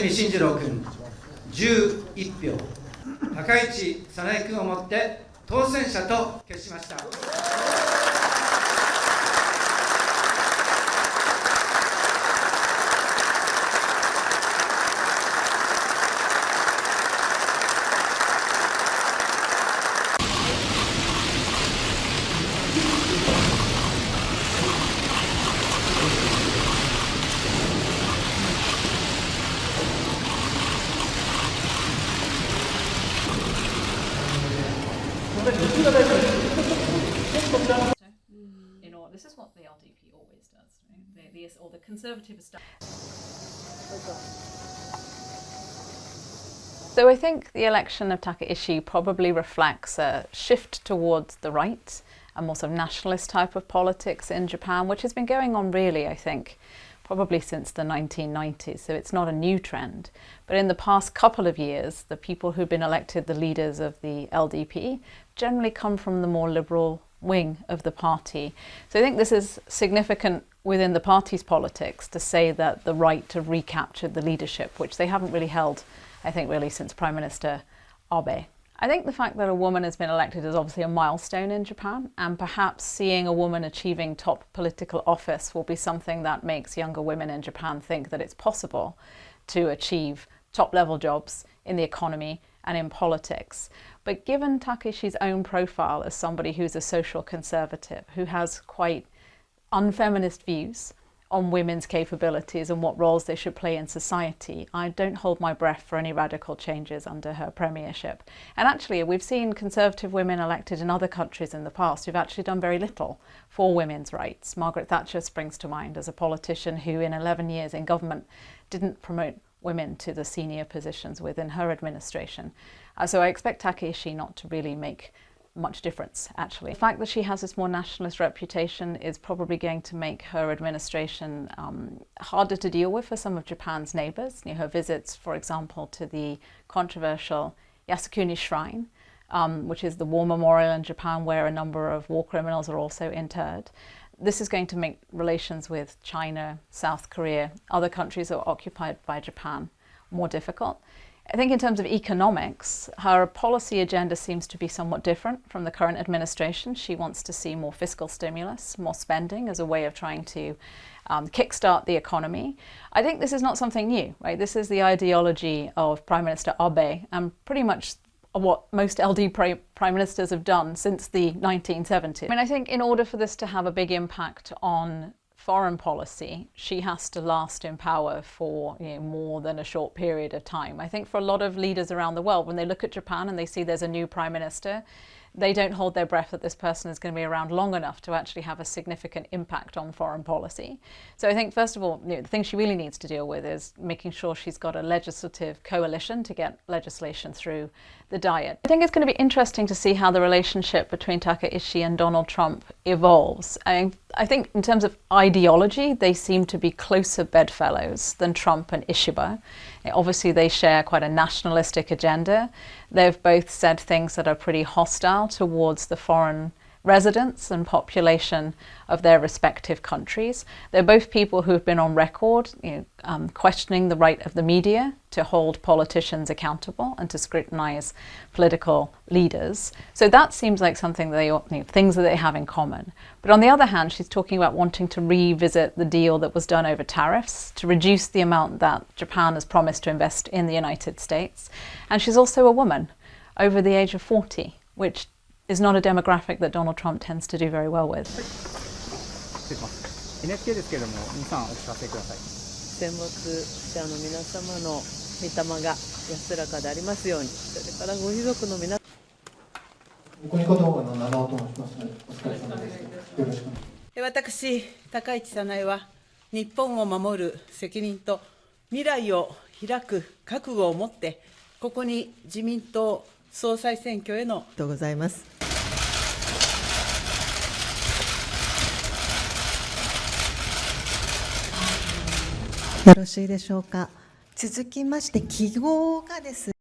見進次郎君11票、高市早苗君をもって当選者と決しました。This is what the LDP always does, right? Or the conservative establishment. So I think the election of Takaichi probably reflects a shift towards the right, a more sort of nationalist type of politics in Japan, which has been going on really, I think, probably since the 1990s, so it's not a new trend. But in the past couple of years, the people who've been elected the leaders of the LDP generally come from the more liberal wing of the party. So I think this is significant within the party's politics to say that the right have recaptured the leadership, which they haven't really held, I think, really since Prime Minister Abe. I think the fact that a woman has been elected is obviously a milestone in Japan, and perhaps seeing a woman achieving top political office will be something that makes younger women in Japan think that it's possible to achieve top-level jobs in the economy and in politics. But given Takaichi's own profile as somebody who's a social conservative, who has quite unfeminist views on women's capabilities and what roles they should play in society, I don't hold my breath for any radical changes under her premiership. And actually, we've seen conservative women elected in other countries in the past who've actually done very little for women's rights. Margaret Thatcher springs to mind as a politician who in 11 years in government didn't promote women to the senior positions within her administration. So I expect Takaichi not to really make much difference, actually. The fact that she has this more nationalist reputation is probably going to make her administration harder to deal with for some of Japan's neighbours. You know, her visits, for example, to the controversial Yasukuni Shrine, which is the war memorial in Japan where a number of war criminals are also interred. This is going to make relations with China, South Korea, other countries that are occupied by Japan more difficult. I think in terms of economics, her policy agenda seems to be somewhat different from the current administration. She wants to see more fiscal stimulus, more spending as a way of trying to kickstart the economy. I think this is not something new, right? This is the ideology of Prime Minister Abe and pretty much what most LD prime ministers have done since the 1970s. I mean, I think in order for this to have a big impact on foreign policy, she has to last in power for more than a short period of time. I think for a lot of leaders around the world, when they look at Japan and they see there's a new prime minister, they don't hold their breath that this person is going to be around long enough to actually have a significant impact on foreign policy. So I think, first of all, the thing she really needs to deal with is making sure she's got a legislative coalition to get legislation through the Diet. I think it's going to be interesting to see how the relationship between Takaichi and Donald Trump evolves. I think in terms of ideology, they seem to be closer bedfellows than Trump and Ishiba. Obviously, they share quite a nationalistic agenda. They've both said things that are pretty hostile towards the foreign residents and population of their respective countries. They're both people who've been on record questioning the right of the media to hold politicians accountable and to scrutinize political leaders. So that seems like something things that they have in common. But on the other hand, she's talking about wanting to revisit the deal that was done over tariffs to reduce the amount that Japan has promised to invest in the United States. And she's also a woman over the age of 40, which is not a demographic that Donald Trump tends to do very well with. NHK ですけれども、2、3お聞かせください。戦没者の皆様の御霊が安らかでありますように、それからご遺族の皆様。ニコニコ動画の長尾と申しますので、お疲れ様です。よろしくお願いします。私、高市早苗は、日本を守る責任と未来を開く覚悟を持って、ここに自民党総裁選挙への。ありがとうございます。よろしいでしょうか。続きまして記号がですね。